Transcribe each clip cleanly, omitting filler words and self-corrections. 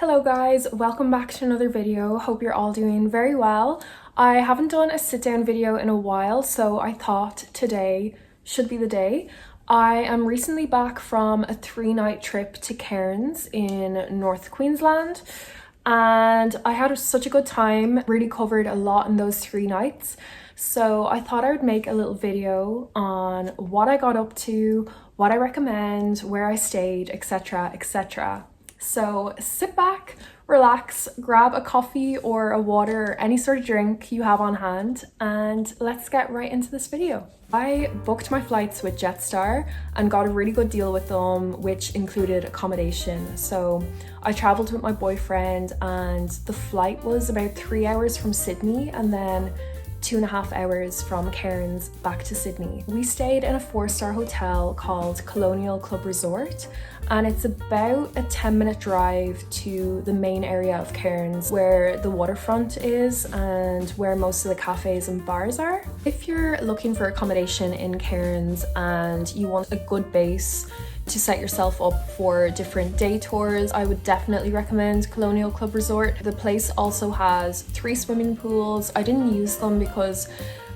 Hello guys, welcome back to another video. Hope you're all doing very well. I haven't done a sit down video in a while, so I thought today should be the day. I am recently back from a 3-night trip to Cairns in North Queensland, and I had such a good time, really covered a lot in those 3 nights. So I thought I would make a little video on what I got up to, what I recommend, where I stayed, etc, etc. So sit back, relax, grab a coffee or a water or any sort of drink you have on hand, and let's get right into this video. I booked my flights with Jetstar and got a really good deal with them, which included accommodation. So I traveled with my boyfriend and the flight was about 3 hours from Sydney and then 2.5 hours from Cairns back to Sydney. We stayed in a 4-star hotel called Colonial Club Resort, and it's about a 10-minute drive to the main area of Cairns where the waterfront is and where most of the cafes and bars are. If you're looking for accommodation in Cairns and you want a good base to set yourself up for different day tours, I would definitely recommend Colonial Club Resort. The place also has 3 swimming pools. I didn't use them because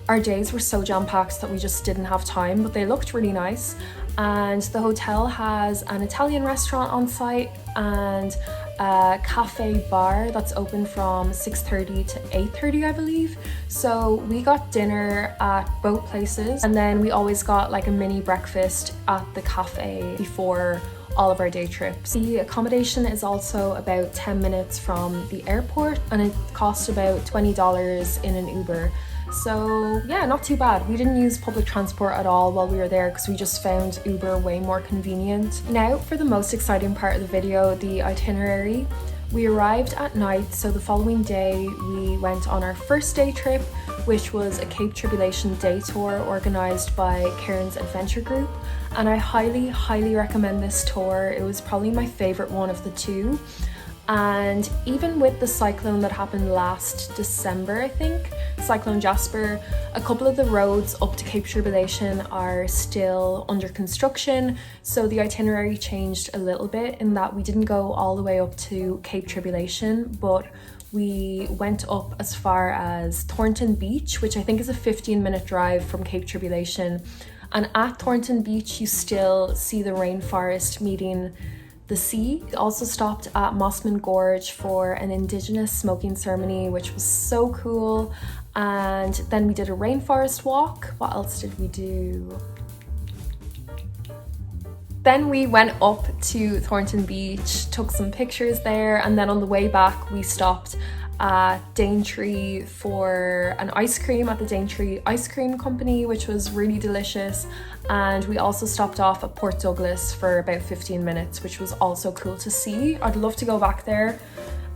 our days were so jam-packed that we just didn't have time, but they looked really nice. And the hotel has an Italian restaurant on site and a cafe bar that's open from 6:30 to 8:30, I believe. So we got dinner at both places, and then we always got like a mini breakfast at the cafe before all of our day trips. The accommodation is also about 10 minutes from the airport, and it cost about $20 in an Uber. So yeah, not too bad. We didn't use public transport at all while we were there because we just found Uber way more convenient. Now for the most exciting part of the video, the itinerary. We arrived at night, so the following day we went on our first day trip, which was a Cape Tribulation day tour organised by Cairns Adventure Group, and I highly recommend this tour. It was probably my favourite one of the 2. And even with the cyclone that happened last December, I think, Cyclone Jasper, a couple of the roads up to Cape Tribulation are still under construction, so the itinerary changed a little bit in that we didn't go all the way up to Cape Tribulation, but we went up as far as Thornton Beach, which I think is a 15-minute drive from Cape Tribulation. And at Thornton Beach, you still see the rainforest meeting the sea. We also stopped at Mossman Gorge for an Indigenous smoking ceremony, which was so cool. And then we did a rainforest walk. What else did we do? Then we went up to Thornton Beach, took some pictures there, and then on the way back we stopped at Daintree for an ice cream at the Daintree Ice Cream Company, which was really delicious. And we also stopped off at Port Douglas for about 15 minutes, which was also cool to see. I'd love to go back there.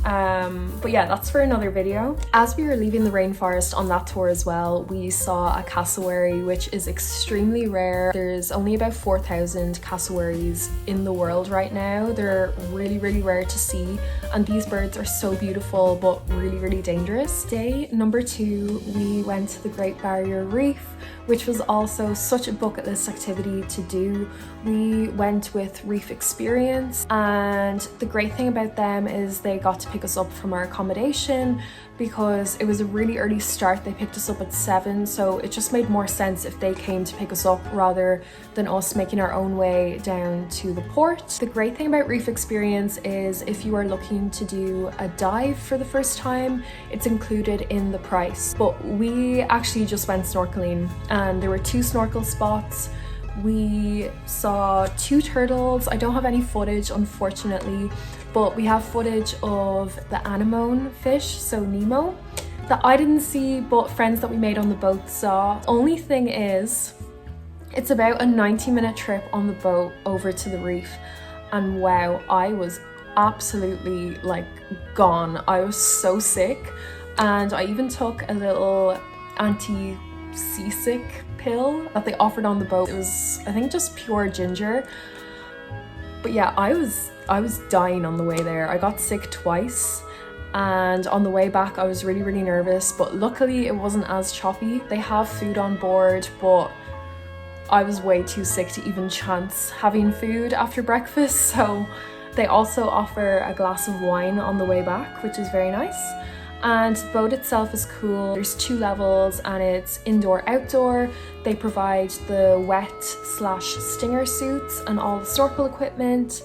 But yeah, that's for another video. As we were leaving the rainforest on that tour as well, we saw a cassowary, which is extremely rare. There's only about 4,000 cassowaries in the world right now. They're really rare to see, and these birds are so beautiful but really dangerous. Day number 2, we went to the Great Barrier Reef, which was also such a bucket list activity to do. We went with Reef Experience, and the great thing about them is they got to pick us up from our accommodation because it was a really early start. They picked us up at 7, so it just made more sense if they came to pick us up rather than us making our own way down to the port. The great thing about Reef Experience is if you are looking to do a dive for the first time, it's included in the price. But we actually just went snorkeling, and there were 2 snorkel spots. We saw 2 turtles. I don't have any footage, unfortunately, but we have footage of the anemone fish, so Nemo, that I didn't see, but friends that we made on the boat saw. Only thing is, it's about a 90-minute trip on the boat over to the reef, and wow, I was absolutely like gone. I was so sick, and I even took a little anti-seasick pill that they offered on the boat. It was, I think, just pure ginger. But yeah, I was dying on the way there. I got sick twice, and on the way back I was really nervous, but luckily it wasn't as choppy. They have food on board, but I was way too sick to even chance having food after breakfast, so They also offer a glass of wine on the way back, which is very nice. And the boat itself is cool. There's 2 levels and it's indoor outdoor. They provide the wet/stinger suits and all the snorkel equipment,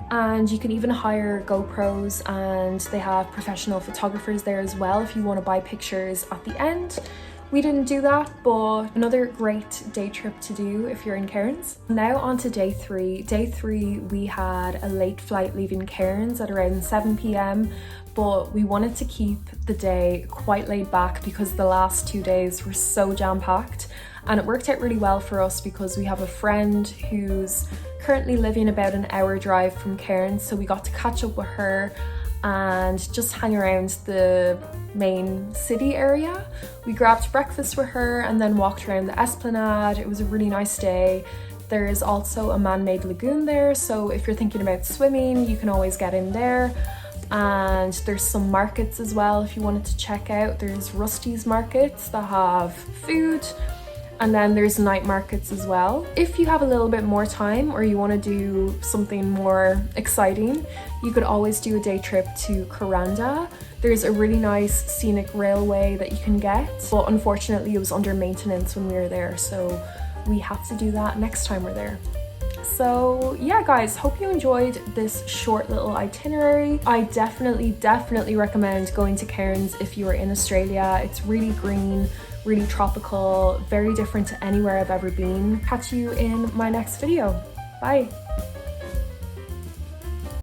and you can even hire GoPros, and they have professional photographers there as well if you want to buy pictures at the end. We didn't do that, but another great day trip to do if you're in Cairns. Now on to day 3. Day 3, we had a late flight leaving Cairns at around 7 p.m, but we wanted to keep the day quite laid back because the last 2 days were so jam-packed, and it worked out really well for us because we have a friend who's currently living about an hour drive from Cairns, so we got to catch up with her and just hang around the main city area. We grabbed breakfast with her and then walked around the esplanade. It was a really nice day. There is also a man-made lagoon there, so if you're thinking about swimming, you can always get in there. And there's some markets as well if you wanted to check out. There's Rusty's markets that have food, and then there's night markets as well. If you have a little bit more time or you want to do something more exciting, you could always do a day trip to Kuranda. There's a really nice scenic railway that you can get, but unfortunately it was under maintenance when we were there, so we have to do that next time we're there. So yeah guys, hope you enjoyed this short little itinerary. I definitely recommend going to Cairns if you are in Australia. It's really green, really tropical, very different to anywhere I've ever been. Catch you in my next video. Bye.